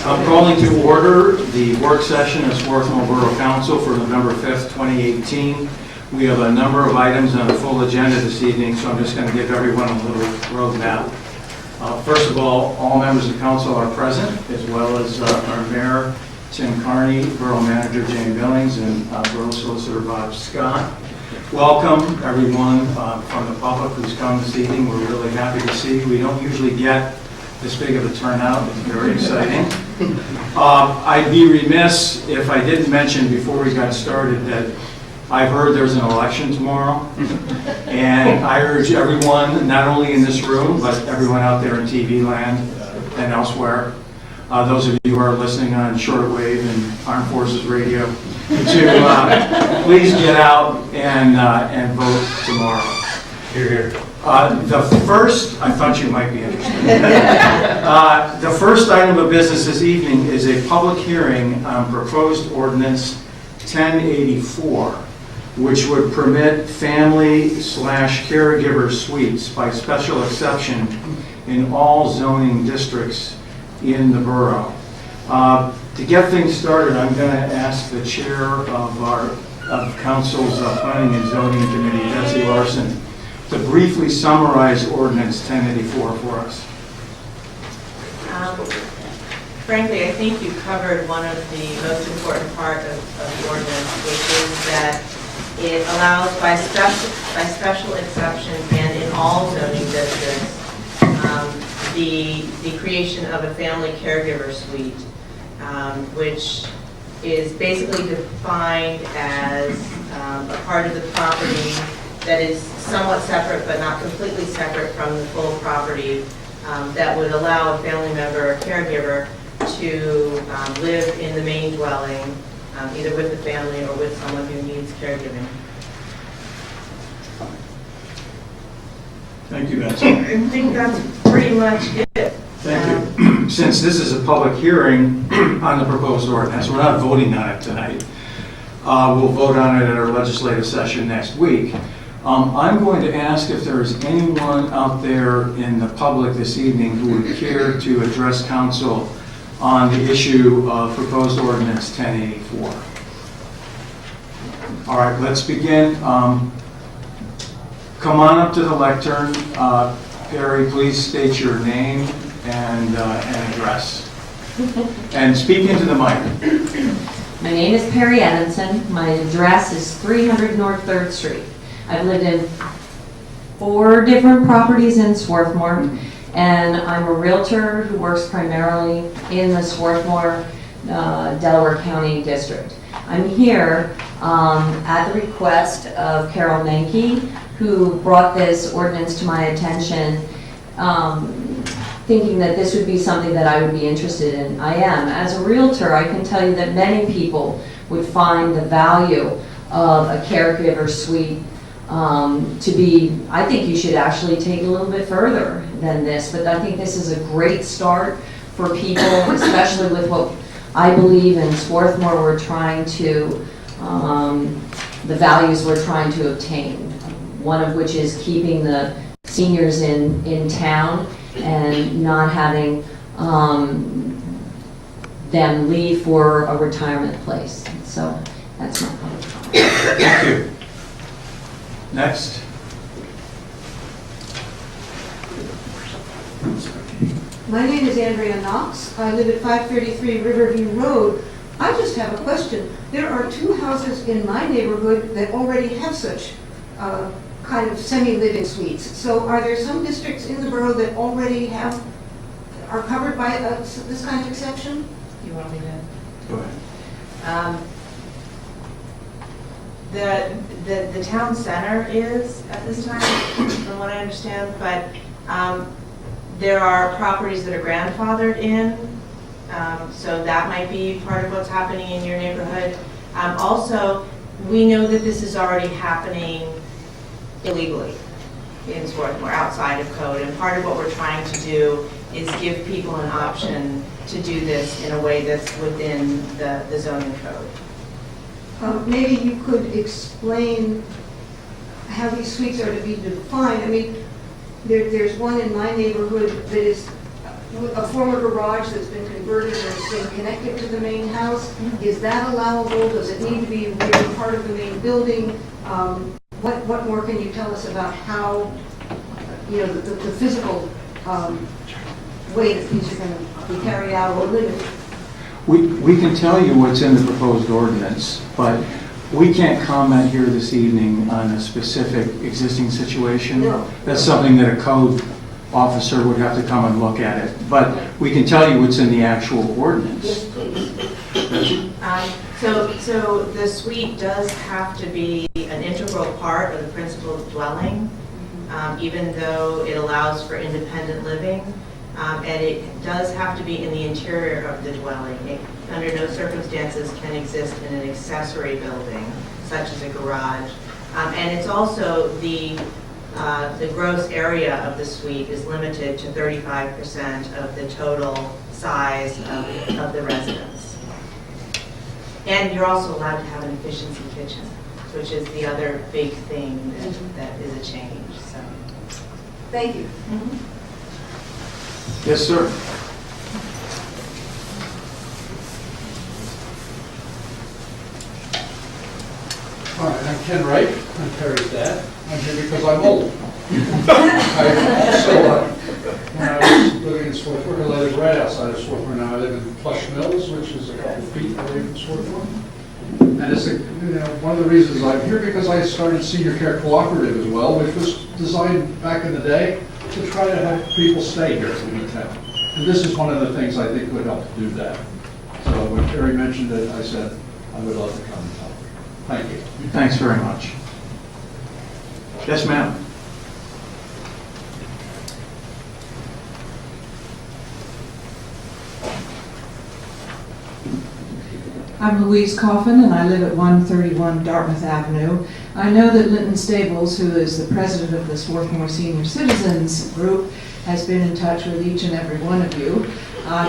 I'm calling to order the work session of Swarthmore Borough Council for November 5th, 2018. We have a number of items on the full agenda this evening, so I'm just going to give everyone a little roadmap. First of all members of council are present, as well as our mayor, Tim Carney, borough manager, Jane Billings, and borough solicitor, Bob Scott. Welcome, everyone from the public who's come this evening. We're really happy to see you. We don't usually get this big of a turnout. It's very exciting. I'd be remiss if I didn't mention before we got started that I've heard there's an election tomorrow, and I urge everyone, not only in this room, but everyone out there in TV land and elsewhere, those of you who are listening on shortwave and Armed Forces Radio, to please get out and vote tomorrow. Hear, hear. The first, I thought you might be interested. The first item of business this evening is a public hearing on proposed ordinance 1084, which would permit family/caregiver suites by special exception in all zoning districts in the borough. To get things started, I'm going to ask the chair of council's planning and zoning committee, Betsy Larson, to briefly summarize ordinance 1084 for us. Frankly, I think you covered one of the most important part of the ordinance, which is that it allows by special exception and in all zoning districts the creation of a family caregiver suite, which is basically defined as a part of the property that is somewhat separate but not completely separate from the full property, that would allow a family member or caregiver to live in the main dwelling, either with the family or with someone who needs caregiving. Thank you, Betsy. I think that's pretty much it. Thank you. Since this is a public hearing on the proposed ordinance, we're not voting on it tonight. We'll vote on it at our legislative session next week. I'm going to ask if there is anyone out there in the public this evening who would care to address council on the issue of proposed ordinance 1084. All right, let's begin. Come on up to the lectern. Perry, please state your name and address. And speak into the mic. My name is Perry Evanson. My address is 300 North 3rd Street. I've lived in 4 different properties in Swarthmore, and I'm a realtor who works primarily in the Swarthmore, Delaware County District. I'm here at the request of Carol Menke, who brought this ordinance to my attention, thinking that this would be something that I would be interested in. I am. As a realtor, I can tell you that many people would find the value of a caregiver suite to be, I think you should actually take it a little bit further than this, but I think this is a great start for people, especially with what I believe in Swarthmore we're trying to, the values we're trying to obtain. One of which is keeping the seniors in town and not having them leave for a retirement place. So that's my public comment. Thank you. Next. My name is Andrea Knox. I live at 533 Riverview Road. I just have a question. There are 2 houses in my neighborhood that already have such kind of semi-living suites. So are there some districts in the borough that already are covered by this kind of exception? You want me to? Go ahead. The town center is at this time, from what I understand, but there are properties that are grandfathered in, so that might be part of what's happening in your neighborhood. Also, we know that this is already happening illegally in Swarthmore, outside of code, and part of what we're trying to do is give people an option to do this in a way that's within the zoning code. Maybe you could explain how these suites are to be defined. I mean, there's one in my neighborhood that is a former garage that's been converted or has been connected to the main house. Is that allowable? Does it need to be really part of the main building? What more can you tell us about how, the physical way that these are going to be carried out or limited? We can tell you what's in the proposed ordinance, but we can't comment here this evening on a specific existing situation. No. That's something that a code officer would have to come and look at it. But we can tell you what's in the actual ordinance. Yes, please. So the suite does have to be an integral part of the principal dwelling, even though it allows for independent living. And it does have to be in the interior of the dwelling. It, under no circumstances, can exist in an accessory building, such as a garage. And it's also the gross area of the suite is limited to 35% of the total size of the residence. And you're also allowed to have an efficiency kitchen, which is the other big thing that is a change. So, Thank you. Yes, sir. All right, I'm Ken Wright. I'm Terry's dad. I'm here because I'm old. I also, when I was living in Swarthmore, I lived right outside of Swarthmore. Now I live in Plush Mills, which is a couple feet away from Swarthmore. And it's one of the reasons I'm here because I started Senior Care Cooperative as well, which was designed back in the day to try to have people stay here in town. And this is one of the things I think would help to do that. So when Terry mentioned it, I said I would love to come and help. Thank you. Thanks very much. Yes, ma'am. I'm Louise Coffin, and I live at 131 Dartmouth Avenue. I know that Linton Stables, who is the president of the Swarthmore Senior Citizens Group, has been in touch with each and every one of you.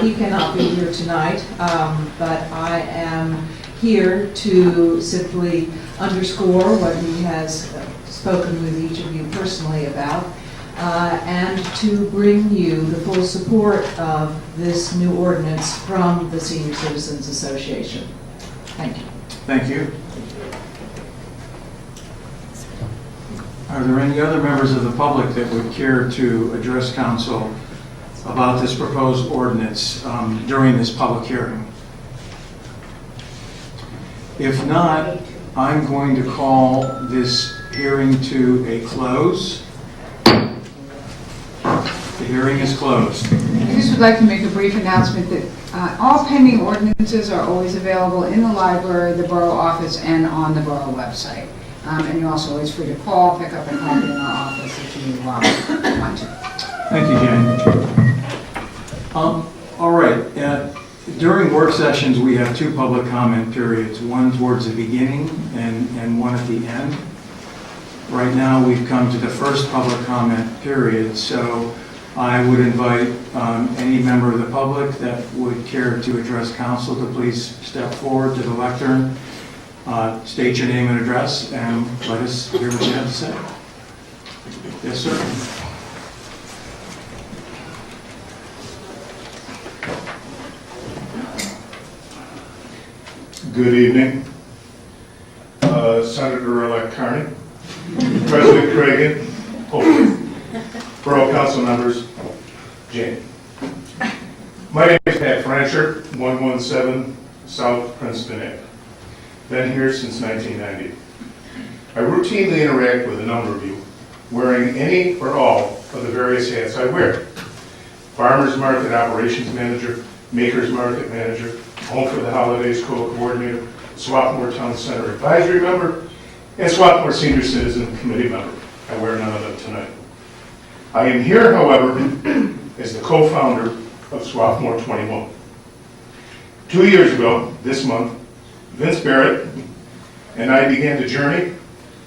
He cannot be here tonight, but I am here to simply underscore what he has spoken with each of you personally about, and to bring you the full support of this new ordinance from the Senior Citizens Association. Thank you. Thank you. Are there any other members of the public that would care to address council about this proposed ordinance during this public hearing? If not, I'm going to call this hearing to a close. The hearing is closed. I just would like to make a brief announcement that all pending ordinances are always available in the library, the borough office, and on the borough website. And you're also always free to call, pick up a copy in our office if you want to. Thank you, Jane. All right. During work sessions, we have two public comment periods, one towards the beginning and one at the end. Right now, we've come to the first public comment period, so I would invite any member of the public that would care to address council to please step forward to the lectern, state your name and address, and let us hear what you have to say. Yes, sir. Good evening. Senator-elect Carney, President Cragen, hopefully, Borough Council members, Jane. My name is Pat Francher, 117 South Princeton Ave. Been here since 1990. I routinely interact with a number of you, wearing any or all of the various hats I wear. Farmers Market Operations Manager, Makers Market Manager, Home for the Holidays Co-Coordinator, Swarthmore Town Center Advisory Member, and Swarthmore Senior Citizen Committee Member. I wear none of them tonight. I am here, however, as the co-founder of Swarthmore 21. 2 years ago, this month, Vince Barrett and I began the journey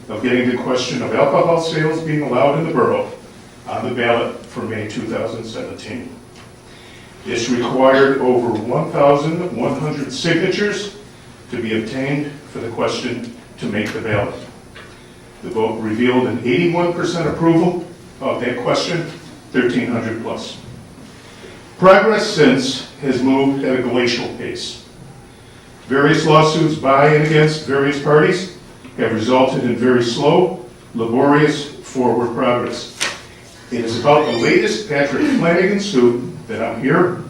of getting the question of alcohol sales being allowed in the borough on the ballot for May 2017. This required over 1,100 signatures to be obtained for the question to make the ballot. The vote revealed an 81% approval of that question, 1,300 plus. Progress since has moved at a glacial pace. Various lawsuits by and against various parties have resulted in very slow, laborious forward progress. It is about the latest Patrick Flanagan suit that I'm here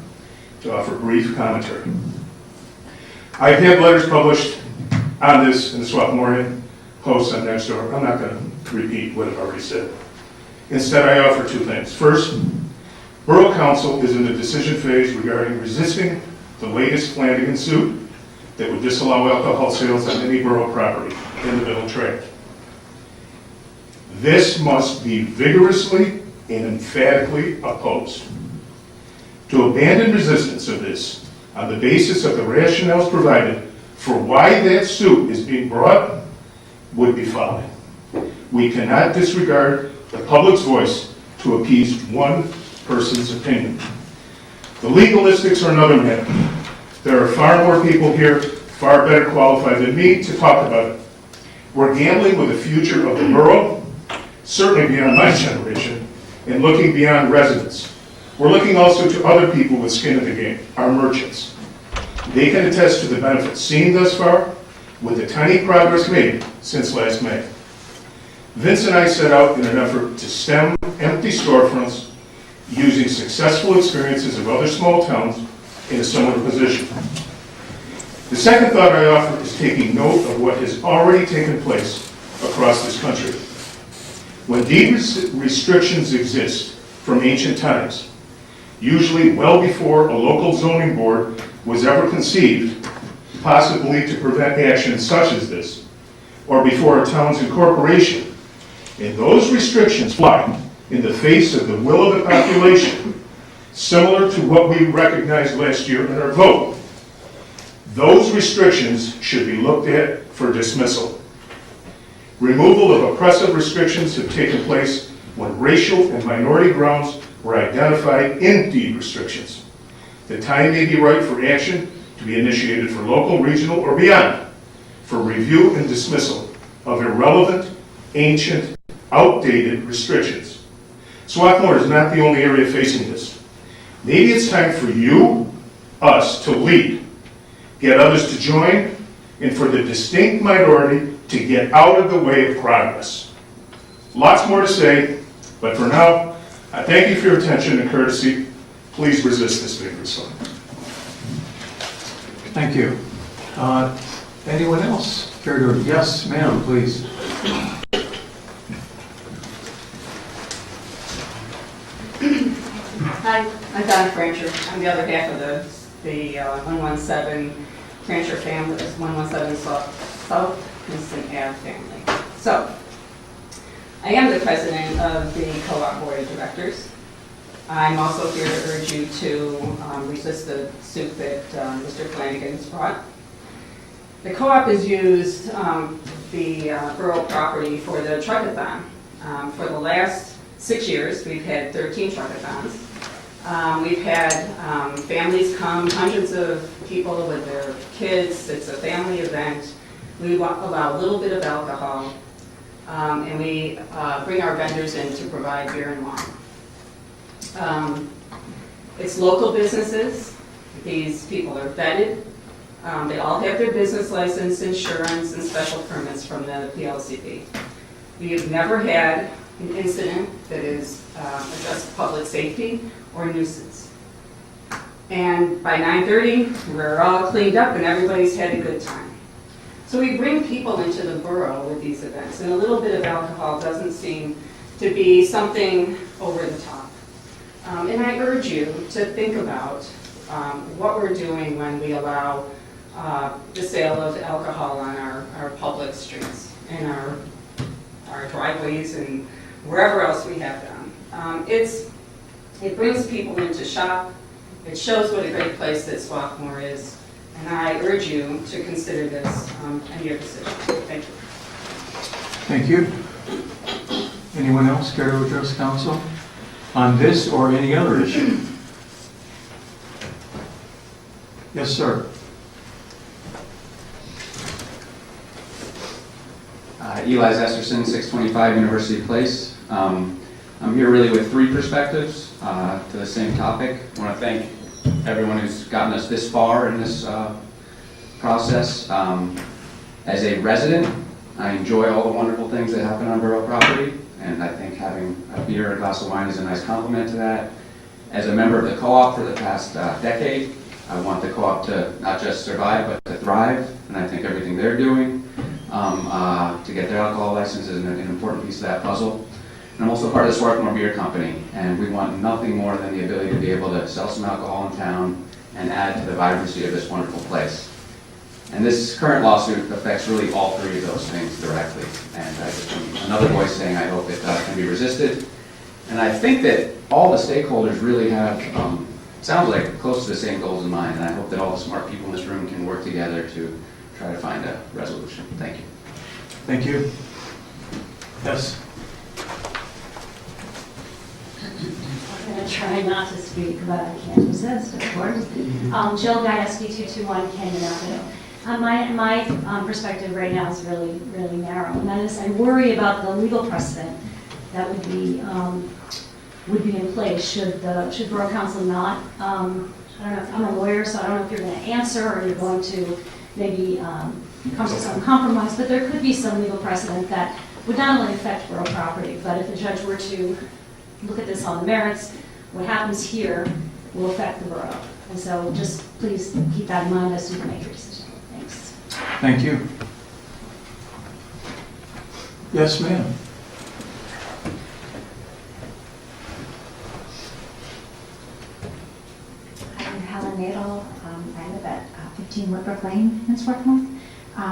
to offer brief commentary. I've had letters published on this in the Swarthmore Post on Nextdoor. I'm not going to repeat what I've already said. Instead, I offer two things. First, Borough Council is in the decision phase regarding resisting the latest Flanagan suit that would disallow alcohol sales on any borough property in the Middle Tract. This must be vigorously and emphatically opposed. To abandon resistance of this on the basis of the rationales provided for why that suit is being brought would be folly. We cannot disregard the public's voice to appease one person's opinion. The legalistics are another matter. There are far more people here, far better qualified than me to talk about it. We're gambling with the future of the borough, certainly beyond my generation, and looking beyond residents. We're looking also to other people with skin in the game, our merchants. They can attest to the benefits seen thus far with the tiny progress made since last May. Vince and I set out in an effort to stem empty storefronts using successful experiences of other small towns in a similar position. The second thought I offer is taking note of what has already taken place across this country. When deed restrictions exist from ancient times, usually well before a local zoning board was ever conceived, possibly to prevent action such as this, or before a town's incorporation, and those restrictions fly in the face of the will of the population, similar to what we recognized last year in our vote. Those restrictions should be looked at for dismissal. Removal of oppressive restrictions have taken place when racial and minority grounds were identified in deed restrictions. The time may be right for action to be initiated for local, regional, or beyond, for review and dismissal of irrelevant, ancient, outdated restrictions. Swarthmore is not the only area facing this. Maybe it's time for you, us, to lead, get others to join, and for the distinct minority to get out of the way of progress. Lots more to say, but for now, I thank you for your attention and courtesy. Please resist this vigorously. Thank you. Anyone else care to? Yes, ma'am, please. Hi, I'm Donna Francher. I'm the other half of the 117 Francher family, 117 South Kingston Ave family. So, I am the president of the co-op board of directors. I'm also here to urge you to resist the suit that Mr. Flanagan has brought. The co-op has used the borough property for the truckathon. For the last 6 years, we've had 13 truckathons. We've had families come, hundreds of people with their kids. It's a family event. We allow a little bit of alcohol, and we bring our vendors in to provide beer and wine. It's local businesses. These people are vetted. They all have their business license, insurance, and special permits from the PLCP. We have never had an incident that is addressed public safety or nuisance. And by 9:30, we're all cleaned up and everybody's had a good time. So we bring people into the borough with these events, and a little bit of alcohol doesn't seem to be something over the top. And I urge you to think about what we're doing when we allow the sale of alcohol on our public streets and our driveways and wherever else we have them. It brings people in to shop. It shows what a great place that Swarthmore is. And I urge you to consider this in your decision. Thank you. Thank you. Anyone else care to address council on this or any other issue? Yes, sir. Eli Zesterson, 625 University Place. I'm here really with three perspectives. to the same topic. I want to thank everyone who's gotten us this far in this process. As a resident, I enjoy all the wonderful things that happen on borough property, and I think having a beer and a glass of wine is a nice complement to that. As a member of the co-op for the past decade, I want the co-op to not just survive, but to thrive, and I think everything they're doing to get their alcohol license is an important piece of that puzzle. And I'm also part of the Swarthmore Beer Company, and we want nothing more than the ability to be able to sell some alcohol in town and add to the vibrancy of this wonderful place. And this current lawsuit affects really all three of those things directly. And another voice saying I hope it can be resisted. And I think that all the stakeholders really have, sounds like, close to the same goals in mind. And I hope that all the smart people in this room can work together to try to find a resolution. Thank you. Thank you. Yes? I'm going to try not to speak, but I can't resist, of course. Jill Gajewski, 221 Canyon Avenue. My perspective right now is really, really narrow, and that is I worry about the legal precedent that would be in place should Borough Council not. I don't know if I'm a lawyer, so I don't know if you're going to answer or you're going to maybe come to some compromise, but there could be some legal precedent that would not only affect borough property, but if the judge were to look at this on the merits, what happens here will affect the borough. And so just please keep that in mind as you make your decision. Thanks. Thank you. Yes, ma'am. I'm Helen Nadel. I live at 15 Whitbrook Lane in Swarthmore. I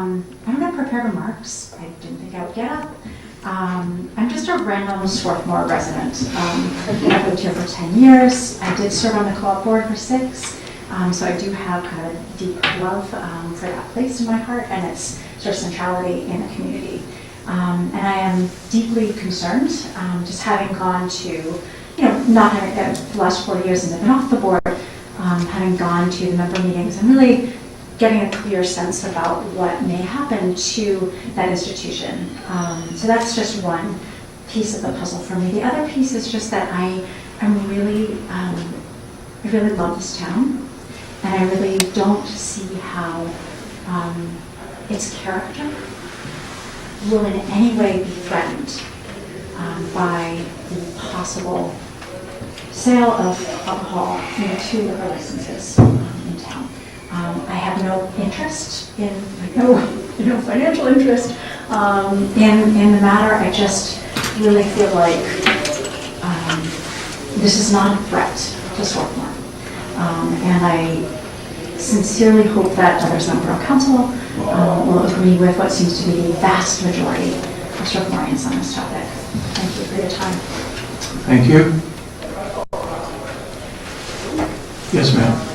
don't have prepared remarks. I didn't think I would get up. I'm just a random Swarthmore resident. I've lived here for 10 years. I did serve on the co-op board for 6. So I do have kind of a deep love for that place in my heart and its sort of centrality in the community. And I am deeply concerned, just having gone to, not having the last 4 years and I've been off the board, having gone to the member meetings and really getting a clear sense about what may happen to that institution. So that's just one piece of the puzzle for me. The other piece is just that I really love this town, and I really don't see how its character will in any way be threatened by the possible sale of alcohol to liquor licenses in town. I have no interest no financial interest in the matter. I just really feel like this is not a threat to Swarthmore. And I sincerely hope that others on Borough Council will agree with what seems to be the vast majority of Swarthmoreans on this topic. Thank you for your time. Thank you. Yes, ma'am.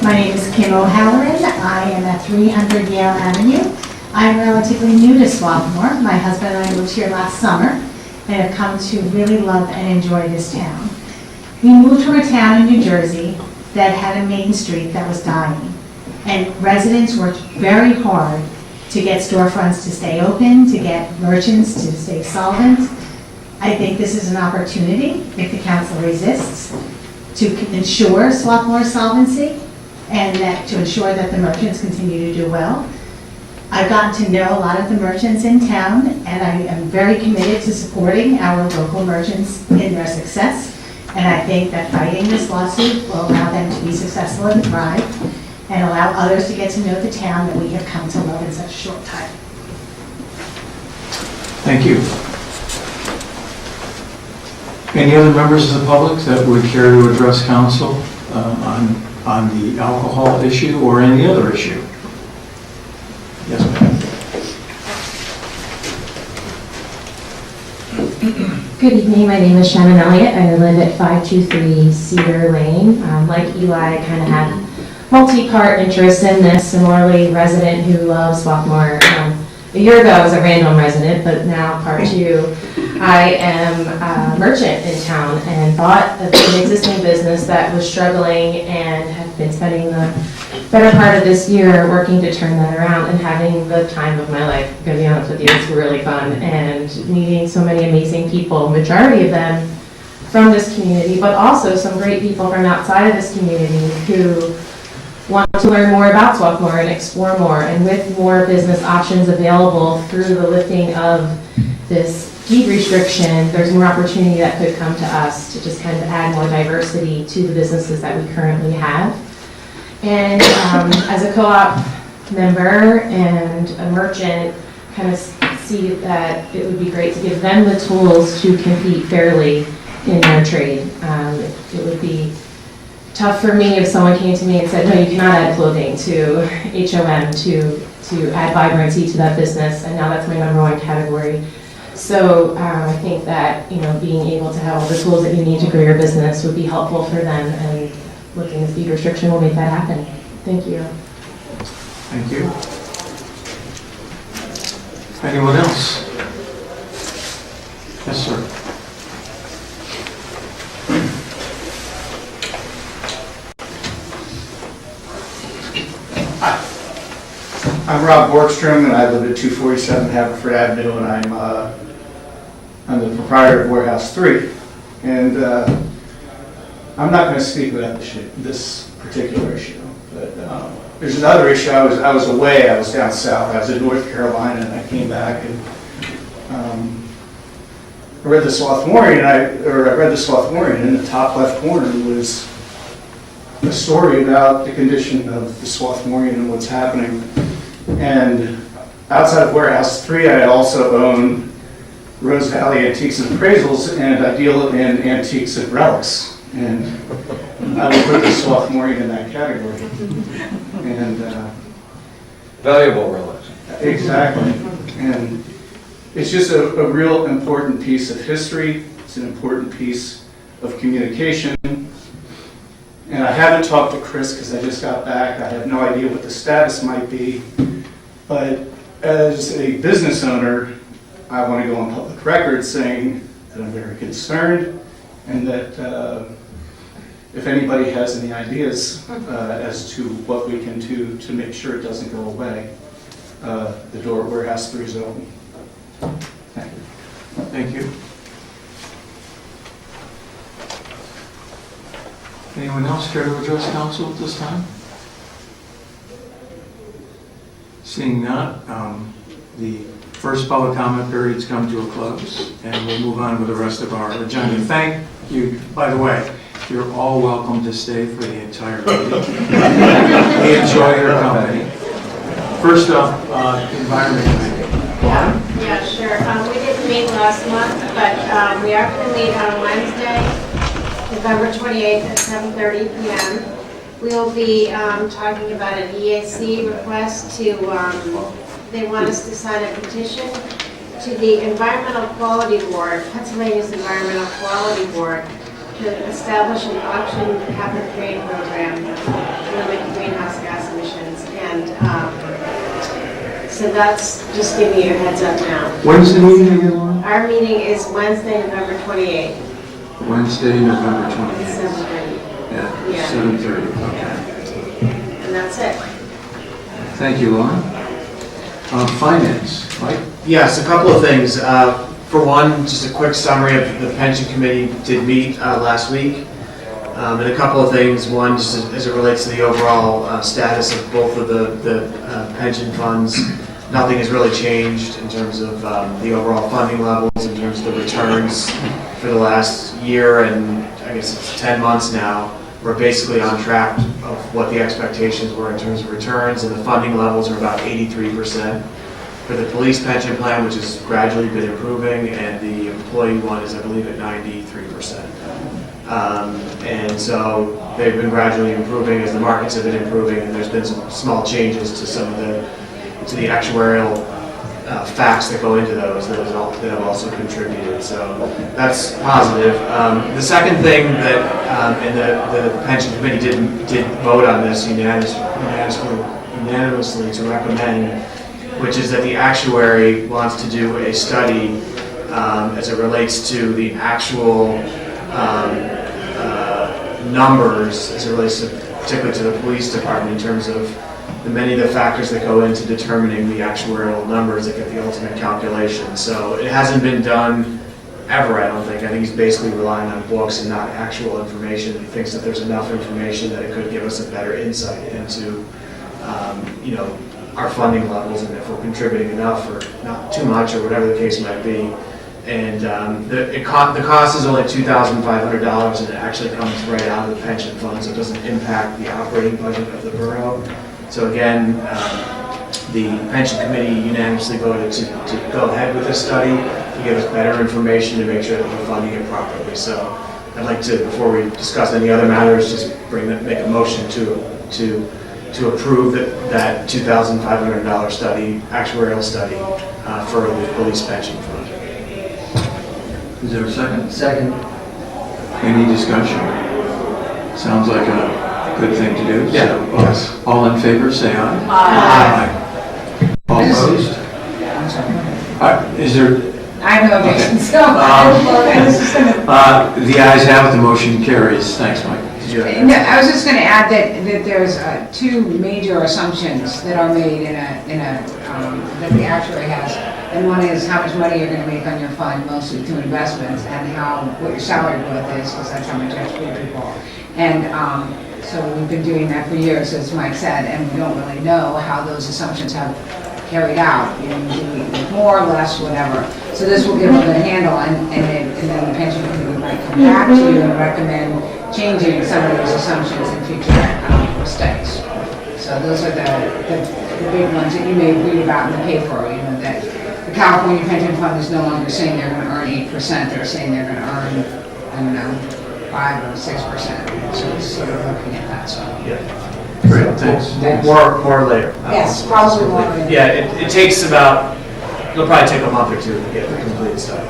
My name is Kim O'Halloran. I am at 300 Yale Avenue. I'm relatively new to Swarthmore. My husband and I moved here last summer and have come to really love and enjoy this town. We moved from a town in New Jersey that had a main street that was dying, and residents worked very hard to get storefronts to stay open, to get merchants to stay solvent. I think this is an opportunity, if the council resists, to ensure Swarthmore's solvency and to ensure that the merchants continue to do well. I've gotten to know a lot of the merchants in town, and I am very committed to supporting our local merchants in their success. And I think that fighting this lawsuit will allow them to be successful and thrive, and allow others to get to know the town that we have come to love in such a short time. Thank you. Any other members of the public that would care to address council on the alcohol issue or any other issue? Yes, ma'am. Good evening, my name is Shannon Elliott. I live at 523 Cedar Lane. Like Eli, I kind of had multi-part interest in this. Similarly, resident who loves Swarthmore. A year ago I was a random resident, but now part 2. I am a merchant in town and bought an existing business that was struggling and have been spending the better part of this year working to turn that around and having the time of my life. I'm gonna be honest with you, it's really fun and meeting so many amazing people, majority of them from this community, but also some great people from outside of this community who want to learn more about Swarthmore and explore more. And with more business options available through the lifting of this deed restriction, there's more opportunity that could come to us to just kind of add more diversity to the businesses that we currently have. And as a co-op member and a merchant, kind of see that it would be great to give them the tools to compete fairly in their trade. It would be tough for me if someone came to me and said, no, you cannot add clothing to HOM to add vibrancy to that business, and now that's my number one category. So I think that, you know, being able to have all the tools that you need to grow your business would be helpful for them, and lifting this deed restriction will make that happen. Thank you. Thank you. Anyone else? Yes, sir. I'm Rob Borgstrom, and I live at 247 Haverford Avenue, and I'm the proprietor of Warehouse 3. And I'm not going to speak about this particular issue, but there's another issue. I was away. I was down south. I was in North Carolina, and I came back and I read the Swarthmorian. I read the Swarthmorian, and in the top left corner was a story about the condition of the Swarthmorian and what's happening. And outside of Warehouse 3, I also own Rose Valley Antiques and Appraisals, and I deal in antiques and relics. And I would put the Swarthmorian in that category. And valuable relics. Exactly. And it's just a real important piece of history. It's an important piece of communication. And I haven't talked to Chris because I just got back. I have no idea what the status might be. But as a business owner, I want to go on public record saying that I'm very concerned, and that if anybody has any ideas as to what we can do to make sure it doesn't go away, the door at Warehouse 3 is open. Thank you. Thank you. Anyone else care to address council at this time? Seeing none, the first public comment period's come to a close, and we'll move on with the rest of our agenda. Thank you. By the way, you're all welcome to stay for the entire meeting. We enjoy your company. First up, Environment Committee. Yeah, sure. We didn't meet last month, but we are going to meet on Wednesday, November 28th at 7:30 p.m. We'll be talking about an EAC request to, they want us to sign a petition to the Environmental Quality Board, Pennsylvania's Environmental Quality Board, to establish an auction cap and trade program to limit greenhouse gas emissions. And so that's just giving you a heads up now. When's the meeting again, Lauren? Our meeting is Wednesday, November 28th. Wednesday, November 28th. 7:30. Yeah, 7:30, okay. And that's it. Thank you, Lauren. Finance, Mike? Yes, a couple of things. For one, just a quick summary of the pension committee did meet last week. And a couple of things. One, just as it relates to the overall status of both of the pension funds, nothing has really changed in terms of the overall funding levels, in terms of the returns for the last year, and I guess it's 10 months now. We're basically on track of what the expectations were in terms of returns, and the funding levels are about 83% for the police pension plan, which has gradually been improving, and the employee one is, I believe, at 93%. And so they've been gradually improving as the markets have been improving, and there's been some small changes to some of the actuarial facts that go into those that have also contributed. So that's positive. The second thing that, and the pension committee did vote on this unanimously to recommend, which is that the actuary wants to do a study as it relates to the actual numbers, as it relates to, particularly to the police department, in terms of many of the factors that go into determining the actuarial numbers that get the ultimate calculation. So it hasn't been done ever, I don't think. I think he's basically relying on books and not actual information. He thinks that there's enough information that it could give us a better insight into, you know, our funding levels and if we're contributing enough or not too much or whatever the case might be. And the cost is only $2,500 and it actually comes right out of the pension fund, so it doesn't impact the operating budget of the borough. So again, the pension committee unanimously voted to go ahead with this study to give us better information to make sure that we're funding it properly. So I'd like to, before we discuss any other matters, just make a motion to approve that $2,500 study, actuarial study for the police pension fund. Is there a second? Second. Any discussion? Sounds like a good thing to do. Yeah, So, yes. All in favor, say aye. Aye. All opposed? Is there? I have no objection, so I was just gonna. The ayes have it, the motion carries. Thanks, Mike. No, I was just going to add that there's two major assumptions that are made that the actuary has. And one is how much money you're going to make on your fund, mostly through investments, and what your salary growth is, because that's how much extra people. And so we've been doing that for years, as Mike said, and we don't really know how those assumptions have carried out. You know, more or less, whatever. So this will give them a handle, and then the pension committee might come back to you and recommend changing some of those assumptions in future studies. So those are the big ones that you may read about in the paper. You know that the California pension fund is no longer saying they're going to earn 8%; they're saying they're going to earn, I don't know, 5 or 6%. So it's sort of looking at that. So Yeah. Great, thanks. More later. Yes, probably more later. Yeah, it takes it'll probably take a month or two to get the complete study.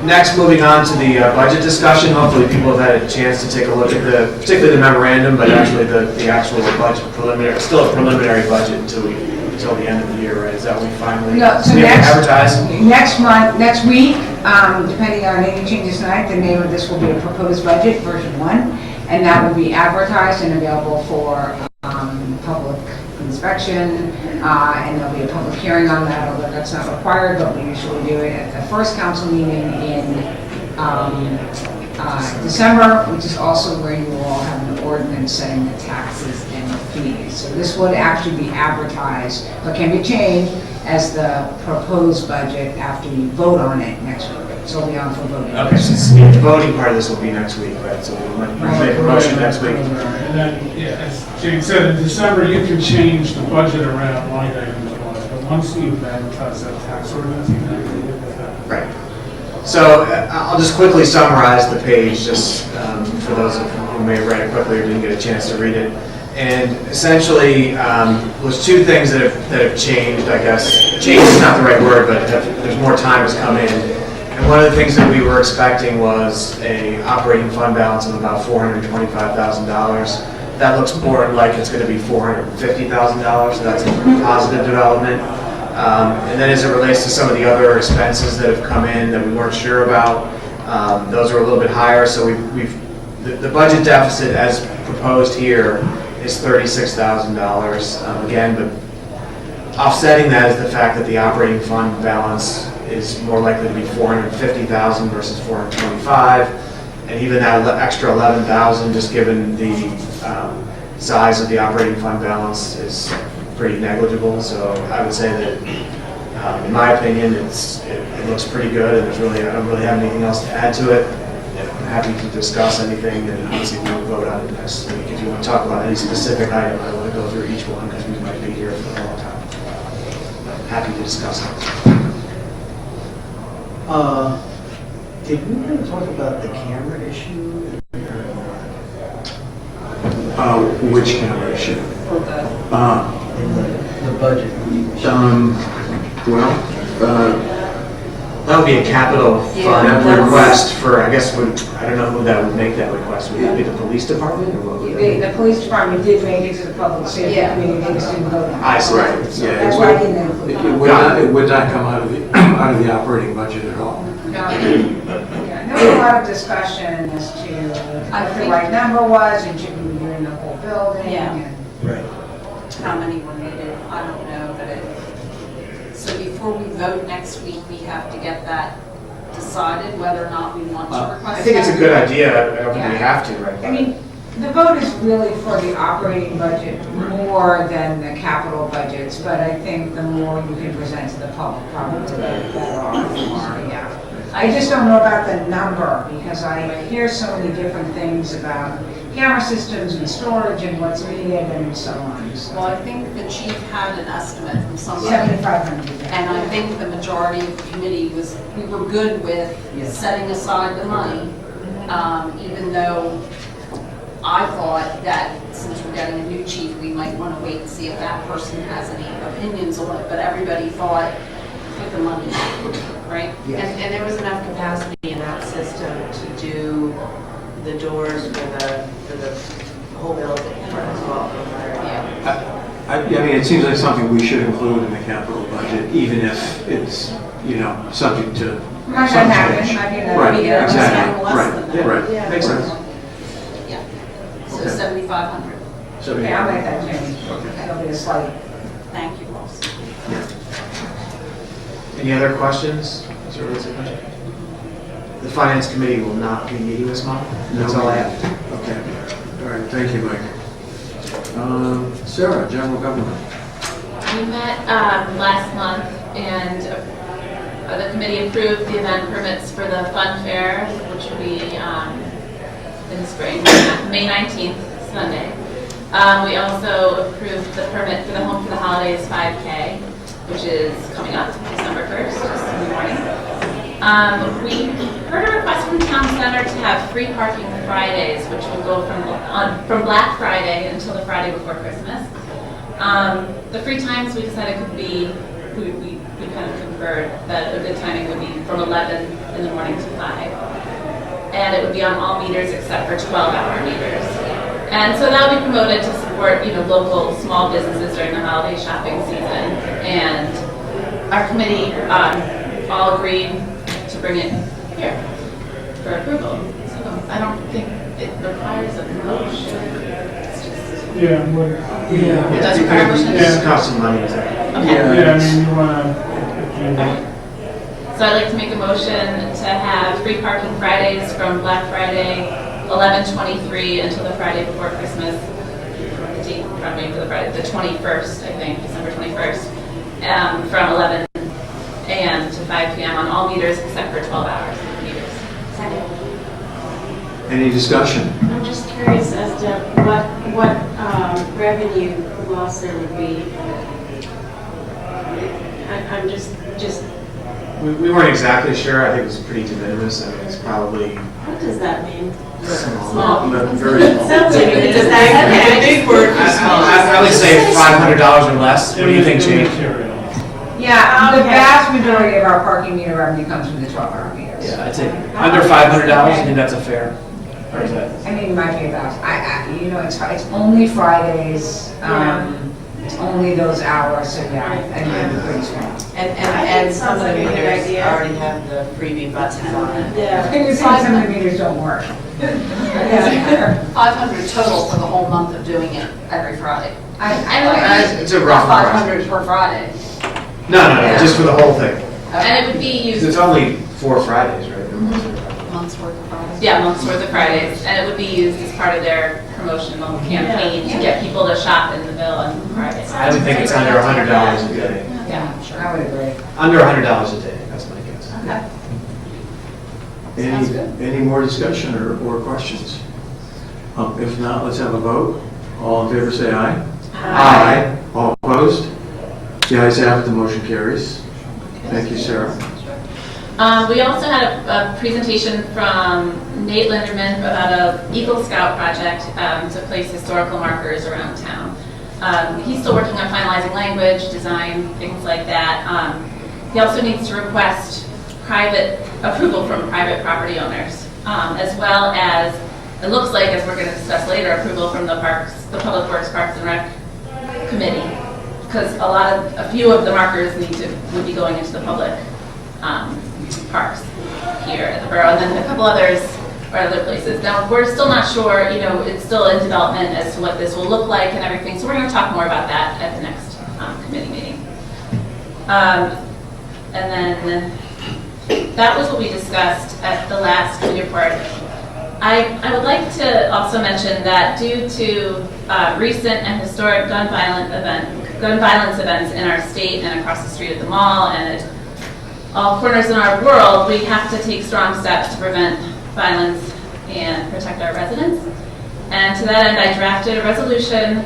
Next, moving on to the budget discussion. Hopefully people have had a chance to take a look at particularly the memorandum, but actually the actual budget still a preliminary budget until the end of the year, right? Is that when we finally advertise? Next week, depending on any changes tonight, the name of this will be a proposed budget, version 1, and that will be advertised and available for public inspection, and there'll be a public hearing on that, although that's not required, but we usually do it at the first council meeting in December, which is also where you will all have an ordinance setting the taxes and the fees. So this would actually be advertised, but can be changed as the proposed budget after you vote on it next week. So it'll be on for voting. Okay, so the voting part of this will be next week, right? So we'll make a motion next week. And then, yeah, as James said, in December, you can change the budget around line items, but once you've advertised that tax ordinance, you have to live with that. Right. So I'll just quickly summarize the page, just for those who may have read it quickly or didn't get a chance to read it. And essentially, was two things that have changed, I guess. Change is not the right word, but there's more time has come in. And one of the things that we were expecting was a operating fund balance of about $425,000. That looks more like it's going to be $450,000, so that's a positive development. And then as it relates to some of the other expenses that have come in that we weren't sure about, those are a little bit higher. So the budget deficit as proposed here is $36,000 again, but offsetting that is the fact that the operating fund balance is more likely to be $450,000 versus $425,000, and even that extra $11,000, just given the size of the operating fund balance, is pretty negligible. So I would say that, in my opinion, it looks pretty good, and I don't really have anything else to add to it. I'm happy to discuss anything, and obviously we'll vote on it next week. If you want to talk about any specific item, I want to go through each one because we might be here for a long time. I'm happy to discuss it. Did we want to talk about the camera issue? Which camera issue? In the budget. That would be a capital Yeah, fund that's- request for, I guess, I don't know who that would make that request. Would that be the police department or what would that be? The police department did make it to the public safety committee, they just didn't vote on it. I see. Right, yeah. That's why I didn't include it. It would not come out of the operating budget at all. Yeah, there was a lot of discussion as to what the right number was, and should we be doing the whole building, Yeah. and Right. How many were needed, I don't know, but so before we vote next week, we have to get that decided, whether or not we want to request I think it's a that. good idea. I don't think we Yeah. have to, right? I mean, the vote is really for the operating budget more than the capital budgets, but I think the more you can present to the public, probably the better off you are, yeah. I just don't know about the number, because I hear so many different things about camera systems and storage and what's needed and so on. So Well, I think the chief had an estimate from somebody. 7,500. And I think the majority of the committee we were good with setting aside the money, even though I thought that since we're getting a new chief, we might want to wait and see if that person has any opinions on it, but everybody thought, put the money in, right? And there was enough capacity in that system to do the doors for the whole building as well. I mean, it seems like something we should include in the capital budget, even if it's, subject to Might some not happen, change. might be another Right, year. exactly, Less right, than that. right. Yeah. Makes sense. Yeah. So Okay. 7,500. Okay, I'll make that change. Okay. That'll be a slight. Thank you, Ross. Any other questions? Is there a question? The finance committee will not be meeting this month. That's all I have. Okay. All right, thank you, Mike. Sarah, general government. We met last month, and the committee approved the event permits for the fun fair, which will be in the spring, May 19th, Sunday. We also approved the permit for the Home for the Holidays 5K, which is coming up December 1st, just in the morning. We heard a request from Town Center to have free parking Fridays, which will go from Black Friday until the Friday before Christmas. The free times we decided could be, we kind of conferred that a good timing would be from 11 in the morning to 5. And it would be on all meters except for 12-hour meters. And so that will be promoted to support, local small businesses during the holiday shopping season. And our committee all agreed to bring it here for approval. So I don't think it requires a motion. It's just, Yeah. It does require a motion? It's cost some money, is that? Okay. Yeah, I mean, you wanna, So I'd like to make a motion to have free parking Fridays from Black Friday, 11/23 until the Friday before Christmas. The date in front of me for the Friday, the 21st, I think, December 21st, from 11 a.m. to 5 p.m. on all meters except for 12-hour meters. Any discussion? I'm just curious as to what revenue loss there would be. I'm just, We weren't exactly sure. I think it was pretty de minimis. I mean, it's probably what does that mean? small, but very small. Sounds like it is. Okay, big word for small. I would say $500 or less. What do you think, Jane? Yeah, the Okay. vast majority of our parking meter revenue comes from the 12-hour meters. Yeah, I'd say under $500. I think that's a fair. Or is that? I mean, it might be about, it's only Fridays, it's only those hours, so yeah, I mean, it's pretty small. And some of the Sounds like a good meters idea. already have the freebie buttons on it. Yeah. You're saying some of the meters don't work. Yeah. 500 total for the whole month of doing it every Friday. It's a rough number. 500 per Friday. No, just for the whole thing. And it would be 'Cause used, it's only 4 Fridays, right? Month's worth of Fridays. yeah, month's worth of Fridays, and it would be used as part of their promotional campaign to get people to shop in the Ville on Fridays. I would think it's under $100 a day. Yeah. Sure, I would agree. Under $100 a day, that's my guess. Okay. Any more discussion or questions? If not, let's have a vote. All in favor, say aye. Aye. All opposed? The ayes have it, the motion carries. Thank you, Sarah. We also had a presentation from Nate Linderman about a Eagle Scout project to place historical markers around town. He's still working on finalizing language, design, things like that. He also needs to request private approval from private property owners, as well as, it looks like, as we're going to discuss later, approval from the Public Works Parks and Rec Committee, because a few of the markers would be going into the public parks here at the borough, and then a couple others or other places. Now, we're still not sure, it's still in development as to what this will look like and everything, so we're going to talk more about that at the next committee meeting. And then that was what we discussed at the last committee report. I would like to also mention that due to recent and historic gun violence events in our state and across the street at the mall and at all corners in our world, we have to take strong steps to prevent violence and protect our residents. And to that end, I drafted a resolution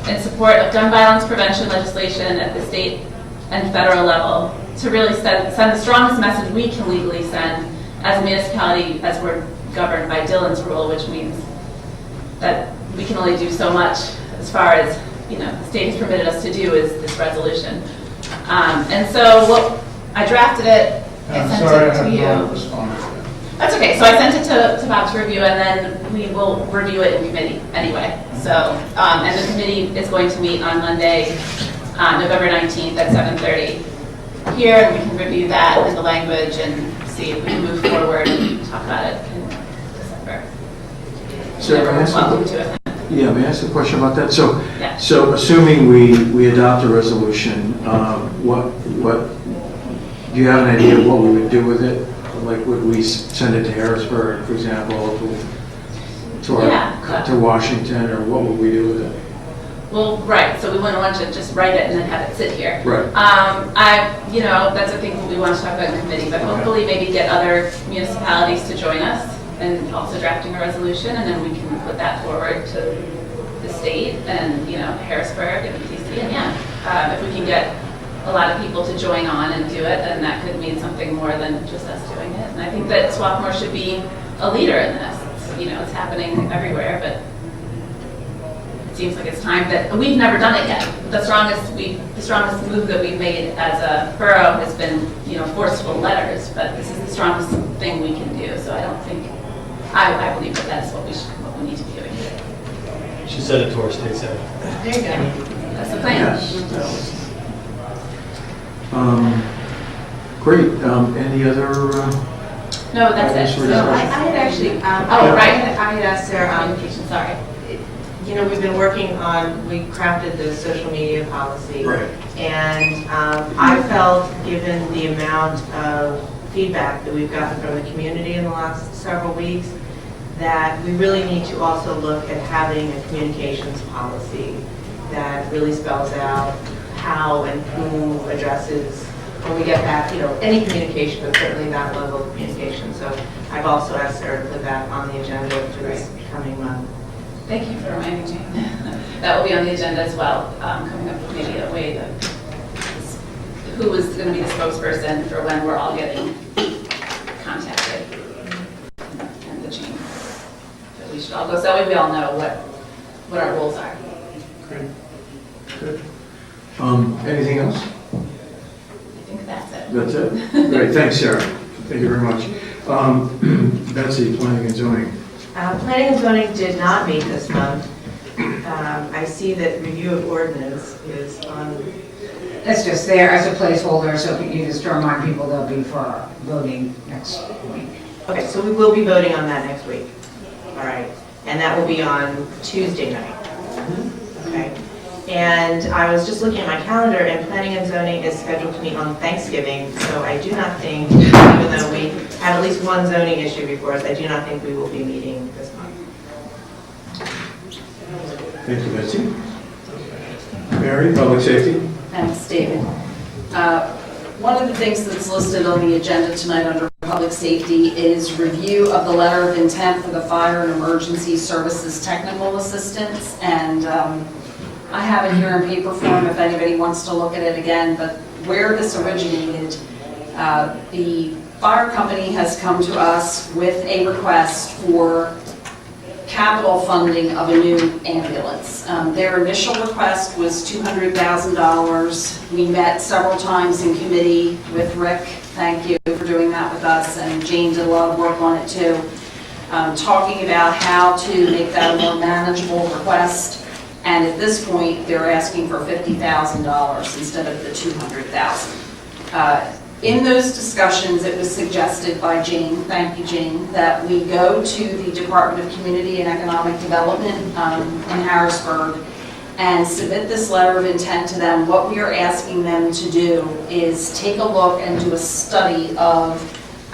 in support of gun violence prevention legislation at the state and federal level to really send the strongest message we can legally send as a municipality, as we're governed by Dillon's rule, which means that we can only do so much as far as the state has permitted us to do is this resolution. And so I drafted it. I'm I sorry, I sent it to have you. no response. That's okay. So I sent it to Bob to review, and then we will review it in committee anyway. So, and the committee is going to meet on Monday, November 19th at 7:30 here, and we can review that and the language and see if we can move forward and talk about it in December. So Everyone's welcome to it. Yeah, may I ask a question about that? So, Yeah. so assuming we adopt a resolution, what do you have an idea of what we would do with it? Like, would we send it to Harrisburg, for example, to Washington, or what would we do with it? Well, right, so we wouldn't want to just write it and then have it sit here. Right. That's a thing we want to talk about in committee, but hopefully maybe get other municipalities to join us and also drafting a resolution, and then we can put that forward to the state and, Harrisburg and DC, and if we can get a lot of people to join on and do it, then that could mean something more than just us doing it. And I think that Swarthmore should be a leader in this. It's happening everywhere, but it seems like it's time that we've never done it yet. The strongest move that we've made as a borough has been, forceful letters, but this is the strongest thing we can do. So I don't think, I believe that that's what we need to be doing. You should send it to our state senate. There you go. That's the plan. Yes. Great. Any other? No, that's it. items for So discussion? I had actually, I had asked Sarah, communication, sorry. we've been working on, we crafted the social media policy. Right. And I felt, given the amount of feedback that we've gotten from the community in the last several weeks, that we really need to also look at having a communications policy that really spells out how and who addresses, when we get back, any communication, but certainly that level of communication. So I've also asked Sarah to put that on the agenda for this coming month. Thank you for reminding me. That will be on the agenda as well, coming up with maybe a way to, who is going to be the spokesperson for when we're all getting contacted and the chain that we should all go. So that way we all know what our rules are. Great. Good. Anything else? I think that's it. That's it? Great, thanks, Sarah. Thank you very much. Betsy, planning and zoning. Planning and zoning did not meet this month. I see that review of ordinance is on. That's just there as a placeholder, so if you just remind people they'll be for voting next week. Okay, so we will be voting on that next week. All right, and that will be on Tuesday night. Okay. And I was just looking at my calendar, and planning and zoning is scheduled to meet on Thanksgiving, so I do not think, even though we have at least one zoning issue before us, I do not think we will be meeting this month. Thank you, Betsy. Mary, public safety. Thanks, David. One of the things that's listed on the agenda tonight under public safety is review of the letter of intent for the fire and emergency services technical assistance. And I have it here in paper form if anybody wants to look at it again, but where this originated, the fire company has come to us with a request for capital funding of a new ambulance. Their initial request was $200,000. We met several times in committee with Rick. Thank you for doing that with us, and Jane did a lot of work on it too. Talking about how to make that a more manageable request. And at this point, they're asking for $50,000 instead of the $200,000. In those discussions, it was suggested by Jane, thank you Jane, that we go to the Department of Community and Economic Development in Harrisburg and submit this letter of intent to them. What we are asking them to do is take a look and do a study of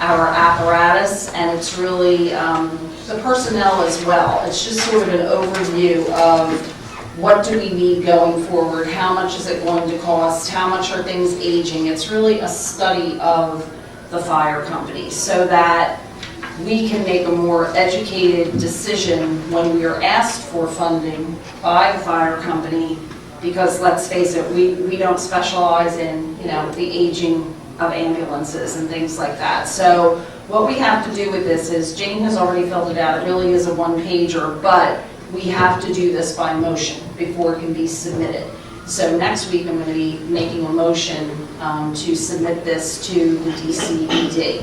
our apparatus, and it's really the personnel as well. It's just sort of an overview of what do we need going forward, how much is it going to cost, how much are things aging. It's really a study of the fire company so that we can make a more educated decision when we are asked for funding by the fire company, because let's face it, we don't specialize in, you know, the aging of ambulances and things like that. So what we have to do with this is, Jane has already filled it out, it really is a one-pager, but we have to do this by motion before it can be submitted. So next week I'm going to be making a motion to submit this to the DCED.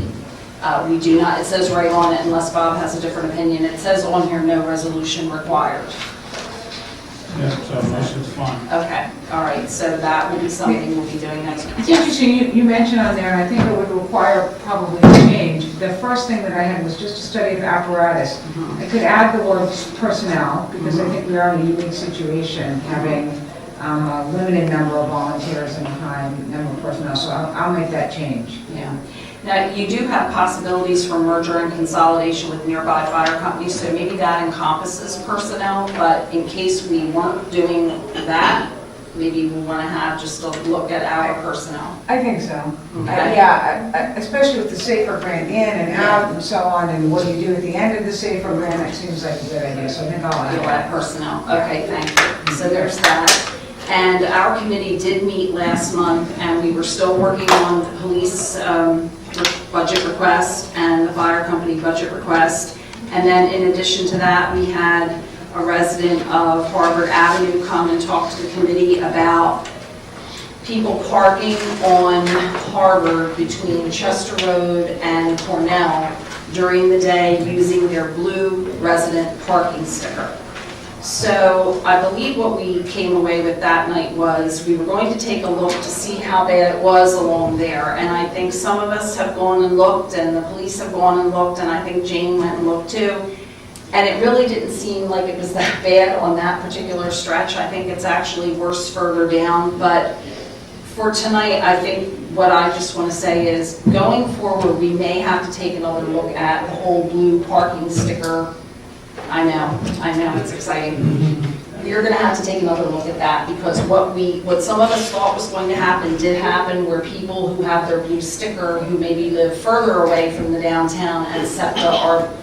We do not, it says right on it, unless Bob has a different opinion, it says on here no resolution required. Yeah, so motion's fine. Okay, all right, so that will be something we'll be doing next week. It's interesting, you mentioned on there, and I think it would require probably a change. The first thing that I had was just a study of apparatus. I could add the word personnel, because I think we are in a unique situation, having a limited number of volunteers and a high number of personnel, so I'll make that change. Yeah. Now, you do have possibilities for merger and consolidation with nearby fire companies, so maybe that encompasses personnel, but in case we weren't doing that, maybe we want to have just a look at our personnel. I think so. Okay. Yeah, especially with the SAFER grant in and out and so on, and what you do at the end of the SAFER grant, it seems like a good idea, so I think I'll add that. Personnel, okay, thank you. So there's that. And our committee did meet last month, and we were still working on the police budget request and the fire company budget request. And then in addition to that, we had a resident of Harvard Avenue come and talk to the committee about people parking on Harvard between Chester Road and Cornell during the day using their blue resident parking sticker. So I believe what we came away with that night was we were going to take a look to see how bad it was along there. And I think some of us have gone and looked, and the police have gone and looked, and I think Jane went and looked too. And it really didn't seem like it was that bad on that particular stretch. I think it's actually worse further down. But for tonight, I think what I just want to say is going forward, we may have to take another look at the whole blue parking sticker. I know, it's exciting. We're going to have to take another look at that, because what some of us thought was going to happen did happen, where people who have their blue sticker who maybe live further away from the downtown and SEPTA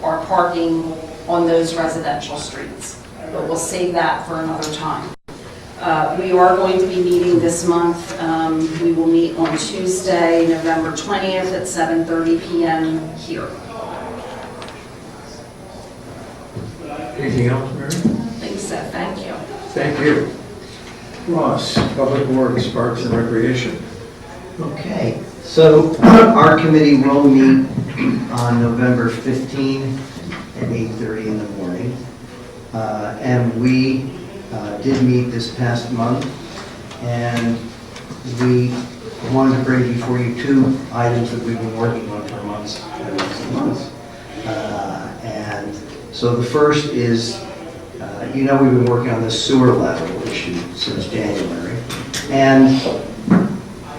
are parking on those residential streets. But we'll save that for another time. We are going to be meeting this month. We will meet on Tuesday, November 20th at 7:30 p.m. here. Anything else, Mary? I think so, thank you. Thank you. Ross, Public Works, Parks and Recreation. Okay, so our committee will meet on November 15 at 8:30 in the morning. And we did meet this past month, and we wanted to bring before you two items that we've been working on for months and months and months. And so the first is, you know, we've been working on this sewer lateral issue since January, and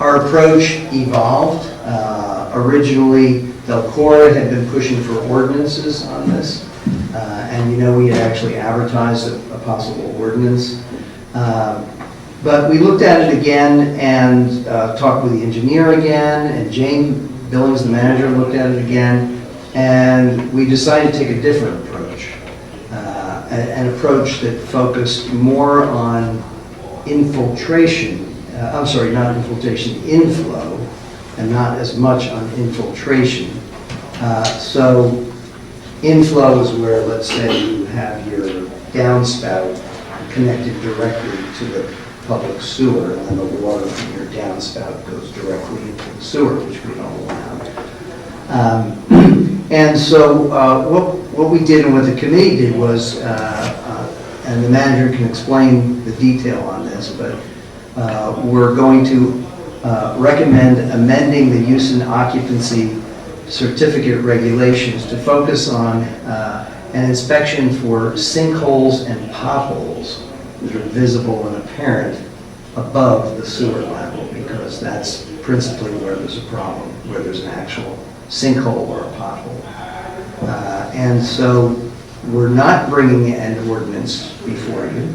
our approach evolved. Originally, Delcora had been pushing for ordinances on this, and you know, we had actually advertised a possible ordinance. But we looked at it again and talked with the engineer again, and Jane Billings, the manager, looked at it again, and we decided to take a different approach, an approach that focused more on infiltration, not infiltration, inflow, and not as much on infiltration. So inflow is where, let's say, you have your downspout connected directly to the public sewer, and then the water from your downspout goes directly into the sewer, which we don't allow. And so what we did and what the committee did was, and the manager can explain the detail on this, but we're going to recommend amending the use and occupancy certificate regulations to focus on an inspection for sinkholes and potholes that are visible and apparent above the sewer level, because that's principally where there's a problem, where there's an actual sinkhole or a pothole. And so we're not bringing an ordinance before you,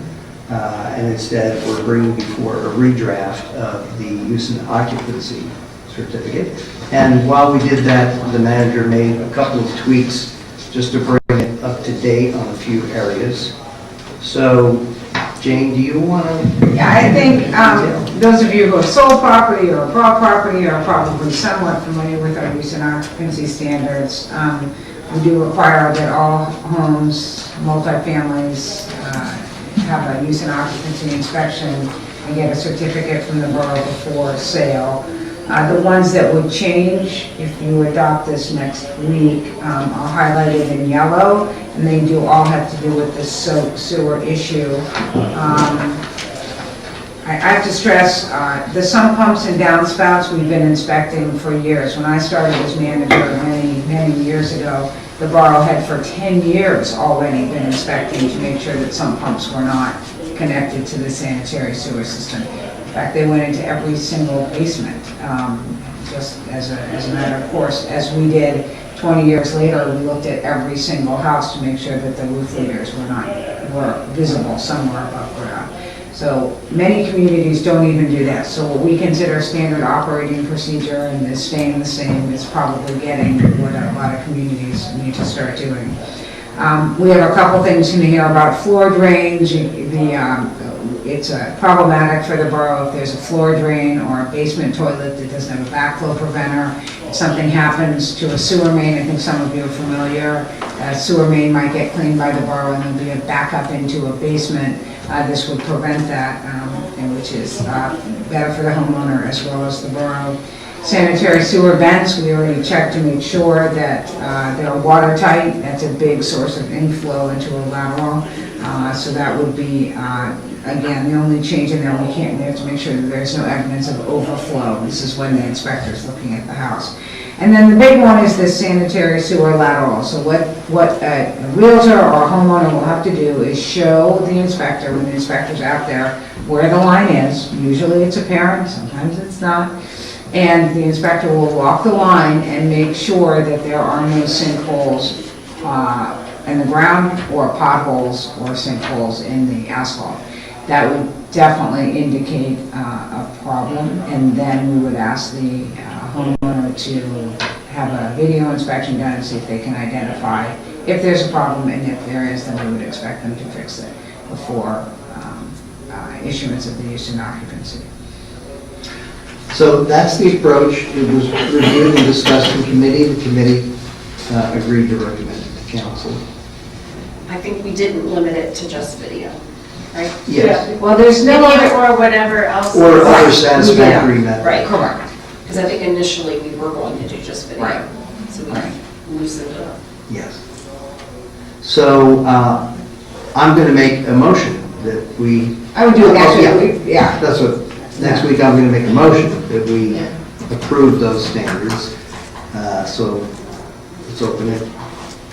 and instead we're bringing before a redraft of the use and occupancy certificate. And while we did that, the manager made a couple of tweaks just to bring it up to date on a few areas. So, Jane, do you want to? Yeah, I think those of you who have sold property or bought property are probably somewhat familiar with our use and occupancy standards. We do require that all homes, multifamilies, have a use and occupancy inspection and get a certificate from the borough before sale. The ones that would change if you adopt this next week are highlighted in yellow, and they do all have to do with the sewer issue. I have to stress, the sump pumps and downspouts we've been inspecting for years. When I started as manager many years ago, the borough had for 10 years already been inspecting to make sure that sump pumps were not connected to the sanitary sewer system. In fact, they went into every single basement, just as a matter of course. As we did 20 years later, we looked at every single house to make sure that the roof leaders were visible somewhere above ground. So many communities don't even do that. So what we consider standard operating procedure and is staying the same is probably getting what a lot of communities need to start doing. We have a couple things in here about floor drains. It's problematic for the borough if there's a floor drain or a basement toilet that doesn't have a backflow preventer. If something happens to a sewer main, I think some of you are familiar, a sewer main might get cleaned by the borough and there'll be a backup into a basement. This would prevent that, and which is better for the homeowner as well as the borough. Sanitary sewer vents, we already checked to make sure that they're watertight. That's a big source of inflow into a lateral. So that would be, again, the only change in there, we have to make sure that there's no evidence of overflow. This is when the inspector's looking at the house. And then the big one is this sanitary sewer lateral. So what a realtor or a homeowner will have to do is show the inspector, when the inspector's out there, where the line is. Usually it's apparent, sometimes it's not. And the inspector will walk the line and make sure that there are no sinkholes in the ground or potholes or sinkholes in the asphalt. That would definitely indicate a problem, and then we would ask the homeowner to have a video inspection done and see if they can identify if there's a problem, and if there is, then we would expect them to fix it before issuance of the use and occupancy. So that's the approach. It was reviewed and discussed in committee. The committee agreed to recommend it to council. I think we didn't limit it to just video, right? Yes. Yeah. Well, there's no Video other, or whatever else. Or is- other satisfactory method. Right. correct. Because I think initially we were going to do just video. Right. So we Right. loosened it up. Yes. So I'm going to make a motion that we. I would do it next Yeah. week, yeah. That's what, next week I'm going to make a motion that we approve those standards. So let's open it.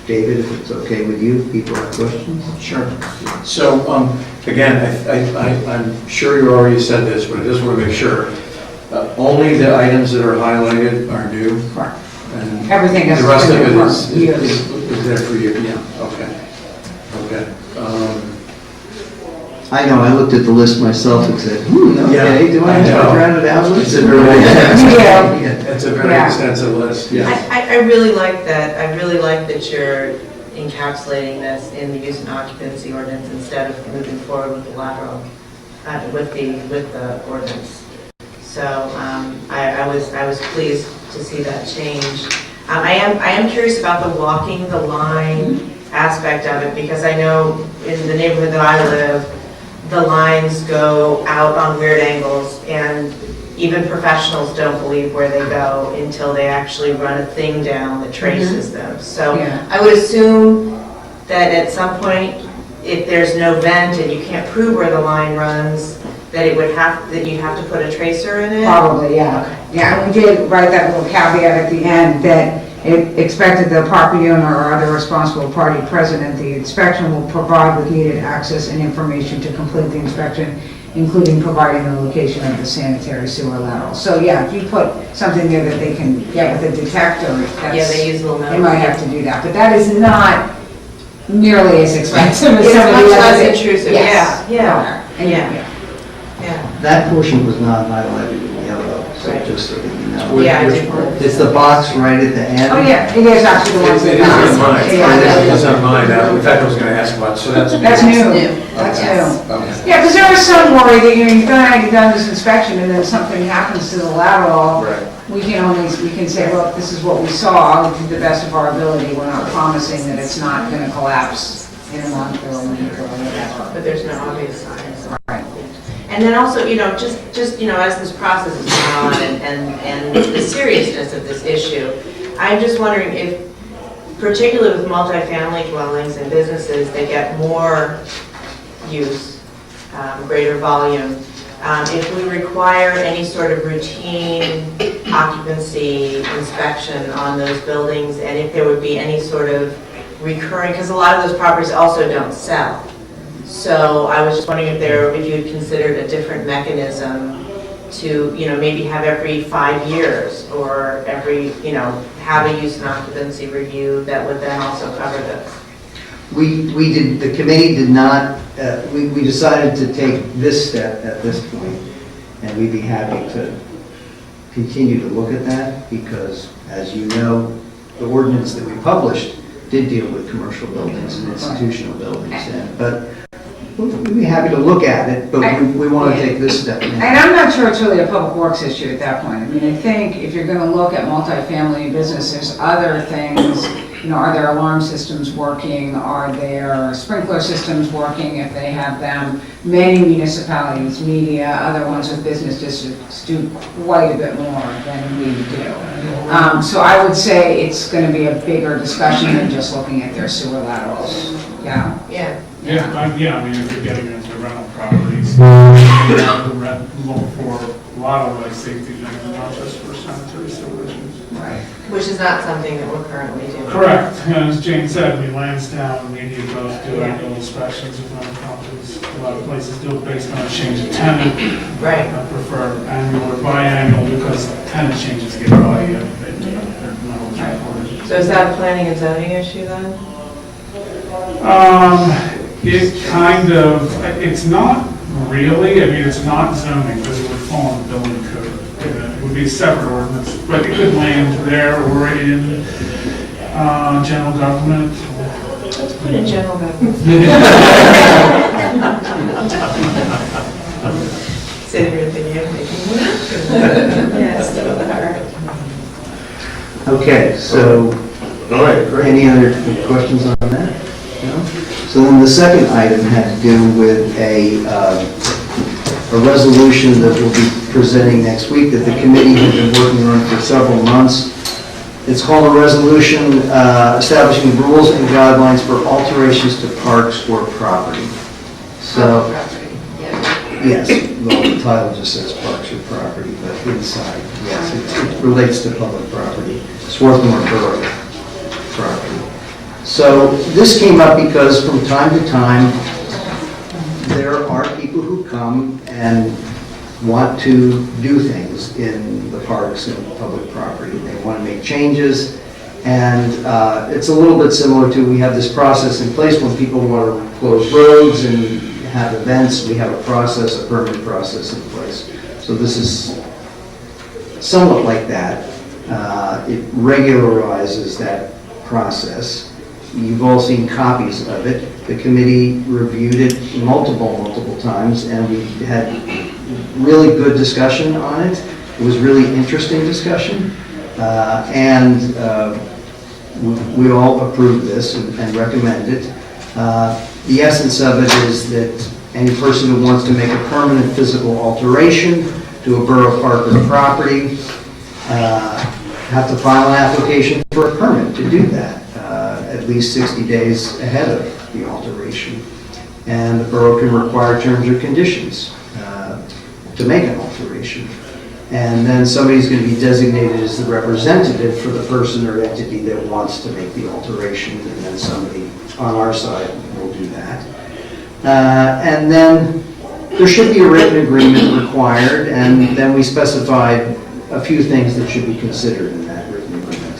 David, if it's okay with you, people have questions? Sure. So, again, I'm sure you already said this, but I just want to make sure. Only the items that are highlighted are new? Correct. And Everything is the rest of it for is years. there for you? Yeah, okay. Okay. I know, I looked at the list myself and said, okay, Yeah, do I I have know. to round it out? It's a very It's a very extensive list, yes. I really like that. I really like that you're encapsulating this in the use and occupancy ordinance instead of moving forward with the lateral, with the ordinance. So I was pleased to see that change. I am curious about the walking the line aspect of it, because I know in the neighborhood that I live, the lines go out on weird angles, and even professionals don't believe where they go until they actually run a thing down that traces them. So Yeah. I would assume that at some point, if there's no vent and you can't prove where the line runs, that you'd have to put a tracer in it? Probably, yeah. Yeah, and we did write that little caveat at the end that it expected the property owner or other responsible party present at the inspection will provide with needed access and information to complete the inspection, including providing the location of the sanitary sewer lateral. So yeah, if you put something there that they can get with a detector, Yeah, they use little they might have metal. to do that. But that is not nearly as expensive as It's somebody much else. less intrusive, Yes. yeah. And Yeah. yeah. That portion was not highlighted in yellow, so just so that you know. Yeah, I did. It's the box right at the end. Oh, yeah, it is actually the ones that. It is on mine. Yeah. It's on mine. In fact, I was gonna ask about, so that's. That's new. That's Yes. new. Yeah, because there was some worry that you've done this inspection and then something happens to the lateral. Right. We can say, look, this is what we saw, to the best of our ability. We're not promising that it's not going to collapse in a month or a week or whatever. But there's no obvious signs. Right. And then also, just as this process is going on and the seriousness of this issue, I'm just wondering if, particularly with multifamily dwellings and businesses, they get more use, greater volume. If we require any sort of routine occupancy inspection on those buildings, and if there would be any sort of recurring, because a lot of those properties also don't sell. So I was just wondering if you had considered a different mechanism to, maybe have every 5 years or every, have a use and occupancy review that would then also cover this. The committee did not, we decided to take this step at this point, and we'd be happy to continue to look at that, because as you know, the ordinance that we published did deal with commercial buildings and institutional buildings, but we'd be happy to look at it, but we want to take this step. And I'm not sure it's really a public works issue at that point. I mean, I think if you're going to look at multifamily businesses, other things, are their alarm systems working? Are their sprinkler systems working if they have them? Many municipalities, media, other ones with business districts do quite a bit more than we do. So I would say it's going to be a bigger discussion than just looking at their sewer laterals. Yeah. Yeah. Yeah, I mean, if you're getting into rental properties, you have to look for a lot of like safety things, not just for sanitary sewer issues. Right. Which is not something that we're currently doing. Correct. And as Jane said, Lansdowne, media both do annual inspections of rental properties. A lot of places do it based on a change of tenant. Right. I prefer annual or biannual because tenant changes get by, they're not always reported. So is that a planning and zoning issue then? It kind of, it's not really, I mean, it's not zoning because it would fall in the building code. It would be a separate ordinance, but it could land there or in general government. Let's put in general government. Sitting here thinking, yes. Okay, so, All right, great. any other questions on that? No? So then the second item had to do with a resolution that we'll be presenting next week that the committee has been working on for several months. It's called a resolution establishing rules and guidelines for alterations to parks or property. So, yes, well, the title just says parks or property, but inside, yes, it relates to public property, Swarthmore Borough property. So this came up because from time to time, there are people who come and want to do things in the parks and public property. They want to make changes, and it's a little bit similar to, we have this process in place when people want to close roads and have events, we have a process, a permit process in place. So this is somewhat like that. It regularizes that process. You've all seen copies of it. The committee reviewed it multiple times, and we had really good discussion on it. It was really interesting discussion. And we all approve this and recommend it. The essence of it is that any person who wants to make a permanent physical alteration to a borough park or property have to file an application for a permit to do that, at least 60 days ahead of the alteration. And the borough can require terms or conditions to make an alteration. And then somebody's going to be designated as the representative for the person or entity that wants to make the alteration, and then somebody on our side will do that. And then there should be a written agreement required, and then we specified a few things that should be considered in that written agreement.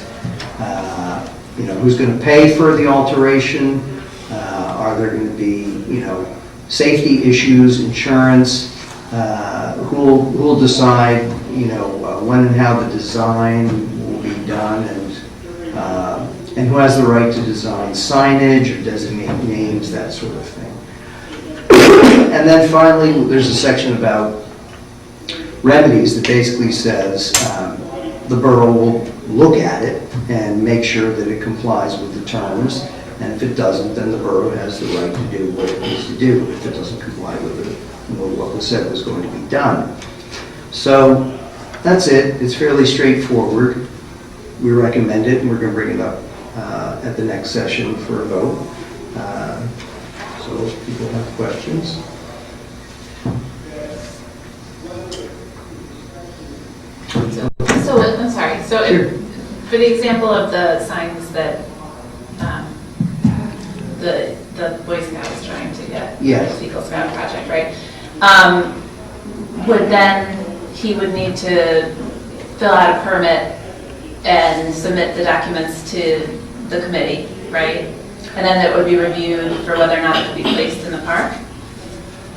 You know, who's going to pay for the alteration? Are there going to be, you know, safety issues, insurance? Who will decide, you know, when and how the design will be done, and who has the right to design signage or designate names, that sort of thing. And then finally, there's a section about remedies that basically says the borough will look at it and make sure that it complies with the terms, and if it doesn't, then the borough has the right to do what it needs to do if it doesn't comply with it, what was said was going to be done. So that's it. It's fairly straightforward. We recommend it, and we're going to bring it up at the next session for a vote. So if people have questions. So I'm sorry, so Sure. for the example of the signs that the Boy Scout was trying to get, Yes. the Eagle Scout project, right? Would then, he would need to fill out a permit and submit the documents to the committee, right? And then it would be reviewed for whether or not it could be placed in the park?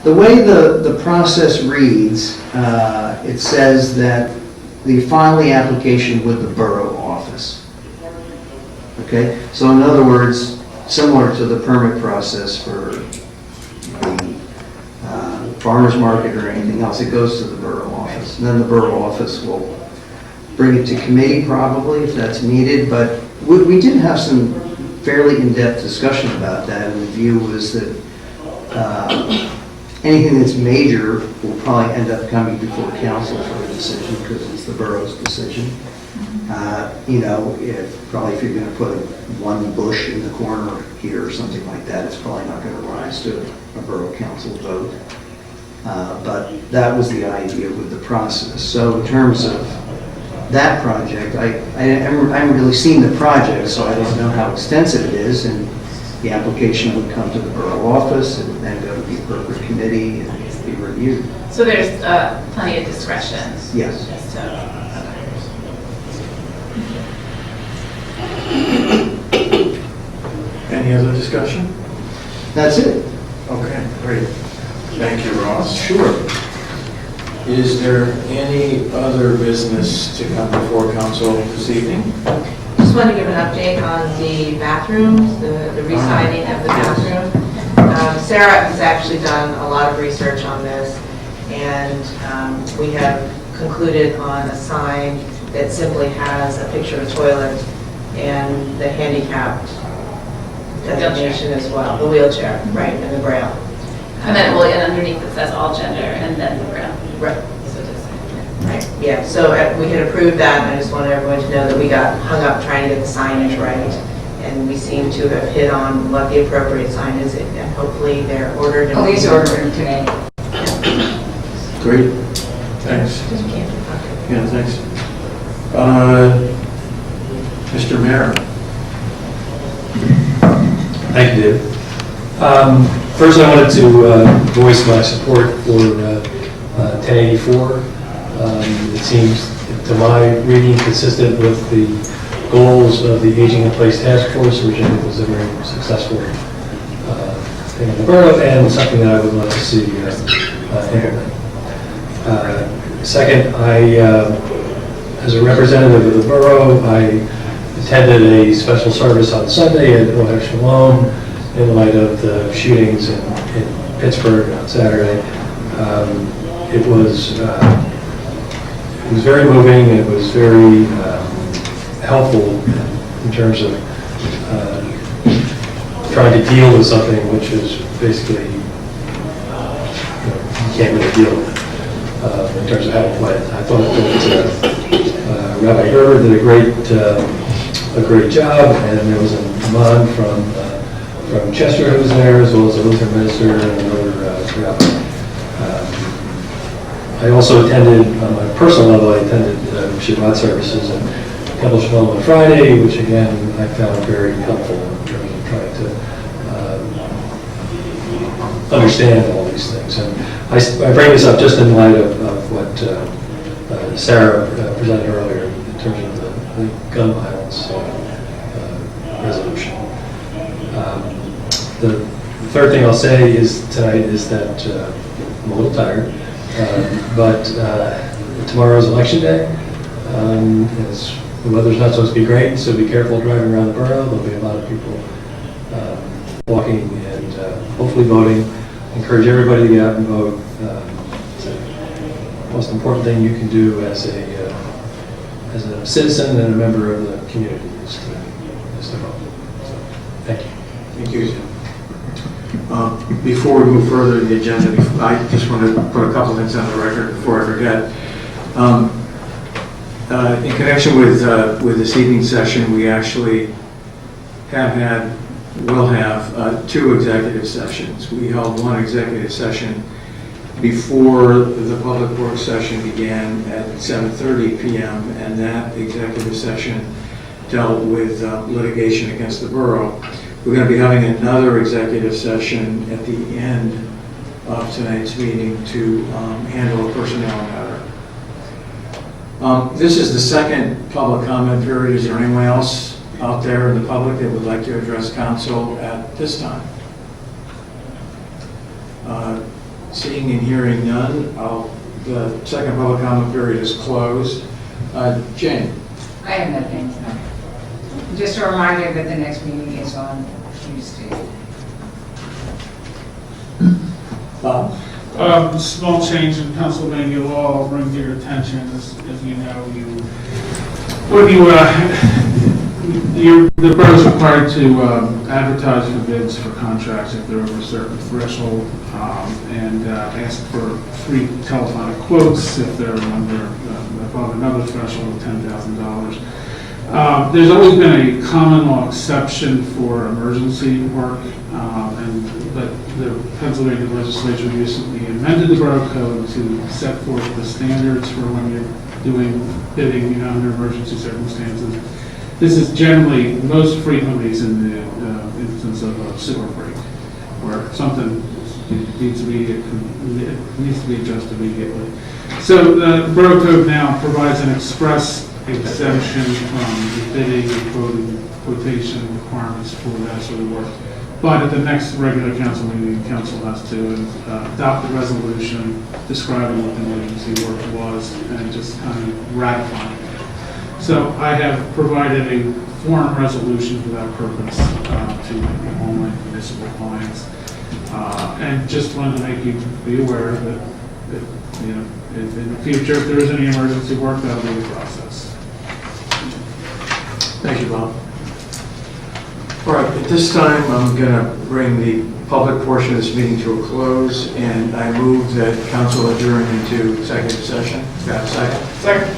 The way the process reads, it says that they file the application with the borough office. Okay? So in other words, similar to the permit process for the farmer's market or anything else, it goes to the borough office. And then the borough office will bring it to committee probably if that's needed. But we did have some fairly in-depth discussion about that, and the view was that anything that's major will probably end up coming before council for a decision because it's the borough's decision. You know, probably if you're going to put one bush in the corner here or something like that, it's probably not going to rise to a borough council vote. But that was the idea with the process. So in terms of that project, I haven't really seen the project, so I don't know how extensive it is, and the application would come to the borough office and then go to the appropriate committee and be reviewed. So there's plenty of discretion? Yes. As to- Any other discussion? That's it. Okay, great. Thank you, Ross. Sure. Is there any other business to come before council this evening? Just want to give an update on the bathrooms, the re-siding of the bathroom. Sarah has actually done a lot of research on this, and we have concluded on a sign that simply has a picture of a toilet and the handicapped designation as well, the wheelchair, right, and the braille. And then, well, and underneath it says all gender, and then the braille. Right. So just, Right, yeah, so we had approved that, and I just wanted everyone to know that we got hung up trying to get the signage right, and we seem to have hit on what the appropriate sign is, and hopefully they're ordered. and- Police ordered them today. Great, thanks. Yeah, thanks. Mr. Mayor. Thank you, David. First, I wanted to voice my support for 1084. It seems, to my reading, consistent with the goals of the Aging in Place Task Force, which I think was a very successful thing in the borough, and something that I would love to see implemented. Second, as a representative of the borough, I attended a special service on Sunday at Ohio Shalom in light of the shootings in Pittsburgh on Saturday. It was very moving. It was very helpful in terms of trying to deal with something which is basically, you can't really deal with in terms of how it went. I thought that Rabbi Gerber did a great job, and there was a man from Chester who was there, as well as a Lutheran minister and another rabbi. I also attended, on my personal level, I attended Shabbat services and Temple Shalom on Friday, which again I found very helpful in terms of trying to understand all these things. And I bring this up just in light of what Sarah presented earlier in terms of the gun violence resolution. The third thing I'll say is tonight is that I'm a little tired, but tomorrow's election day. The weather's not supposed to be great, so be careful driving around the borough. There'll be a lot of people walking and hopefully voting. Encourage everybody to get out and vote. It's the most important thing you can do as a citizen and a member of the community is to vote. So, thank you. Thank you. Before we move further in the agenda, I just want to put a couple things on the record before I forget. In connection with this evening session, we actually will have 2 executive sessions. We held one executive session before the public works session began at 7:30 p.m. and that executive session dealt with litigation against the borough. We're going to be having another executive session at the end of tonight's meeting to handle a personnel matter. This is the second public comment period. Is there anyone else out there in the public that would like to address council at this time? Seeing and hearing none, the second public comment period is closed. Jane? I have nothing tonight. Just a reminder that the next meeting is on Tuesday. Bob? Small change in Pennsylvania law I'll bring to your attention. As you know, the borough is required to advertise for bids for contracts if they're over a certain threshold, and ask for free telephonic quotes if they're above another threshold of $10,000. There's always been a common law exception for emergency work, but the Pennsylvania legislature recently amended the borough code to set forth the standards for when you're doing bidding under emergency circumstances. This is generally, most frequently is in the instance of a sewer break, where something needs to be adjusted immediately. So the borough code now provides an express exemption from the bidding and quotation requirements for that sort of work. But at the next regular council meeting, the council has to adopt a resolution describing what the emergency work was and just kind of ratifying it. So I have provided a form resolution for that purpose to all my municipal clients. And just wanted to make you be aware that in the future, if there is any emergency work, that'll be the process. Thank you, Bob. All right, at this time, I'm going to bring the public portion of this meeting to a close, and I move that council adjourn into executive session. Got a second? Second.